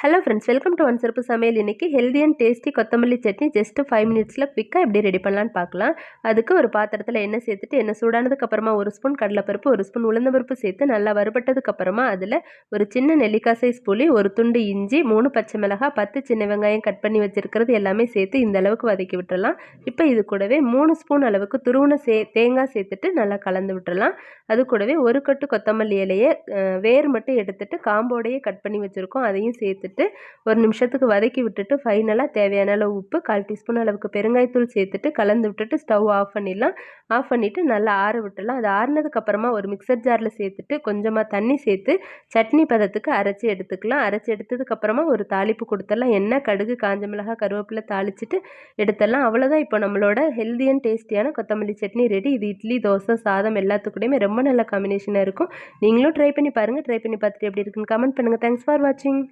Hello friends, welcome to one சிறப்பு சமையல். இன்னைக்கு ஹெல்தி அண்ட் டேஸ்டி கொத்தமல்லி சட்னி ஜஸ்ட் 5 மினிட்ஸில் குவிக்காக எப்படி ரெடி பண்ணலான்னு பார்க்கலாம். அதுக்கு ஒரு பாத்திரத்தில் எண்ணெய் சேர்த்துட்டு எண்ணெய் சூடானதுக்கு அப்புறமா 1 ஸ்பூன் கடலைப்பருப்பு, 1 ஸ்பூன் உளுந்தம்பருப்பு சேர்த்து நல்லா வறுபட்டதுக்கு அப்புறமா அதில் ஒரு சின்ன நெல்லிக்காய் சைஸ் புளி, ஒரு துண்டு இஞ்சி, 3 பச்சை மிளகாய், 10 சின்ன வெங்காயம் கட் பண்ணி வச்சிருக்கிறது எல்லாமே சேர்த்து இந்த அளவுக்கு வதக்கி விட்டுறலாம். இப்போ இது கூடவே 3 ஸ்பூன் அளவுக்கு துருவன தேங்காய் சேர்த்துட்டு நல்லா கலந்து விட்டுறலாம். அது கூடவே ஒரு கட்டு கொத்தமல்லி இலையை வேர் மட்டும் எடுத்துட்டு காம்போடையே கட் பண்ணி வச்சுருக்கோம், அதையும் சேர்த்துட்டு ஒரு நிமிஷத்துக்கு வதக்கி விட்டுட்டு ஃபைனலாக தேவையான அளவு உப்பு, 1/4 டீஸ்பூன் அளவுக்கு பெருங்காயத்தூள் சேர்த்துட்டு கலந்து விட்டுட்டு ஸ்டவ் ஆஃப் பண்ணிடலாம். ஆஃப் பண்ணிவிட்டு நல்லா ஆற விட்டுடலாம். அது ஆறுனதுக்கு அப்புறமா ஒரு மிக்சர் ஜாரில் சேர்த்துட்டு கொஞ்சமாக தண்ணி சேர்த்து சட்னி பதத்துக்கு அரைச்சி எடுத்துக்கலாம். அரைச்சி எடுத்ததுக்கப்புறமா ஒரு தாளிப்பு கொடுத்துடலாம். எண்ணெய், கடுகு, காஞ்ச மிளகாய், கருவேப்பிலை தாளிச்சிட்டு எடுத்துடலாம். அவ்வளோதான். இப்போ நம்மளோட ஹெல்தி அண்ட் டேஸ்டியான கொத்தமல்லி சட்னி ரெடி. இது இட்லி, தோசை, சாதம் எல்லாத்துக்கூடயுமே ரொம்ப நல்ல காம்பினேஷனாக இருக்கும். நீங்களும் ட்ரை பண்ணி பாருங்கள். ட்ரை பண்ணி பார்த்துட்டு எப்படி இருக்குன்னு கமெண்ட் பண்ணுங்கள். தேங்க்ஸ் ஃபார் வாட்சிங்.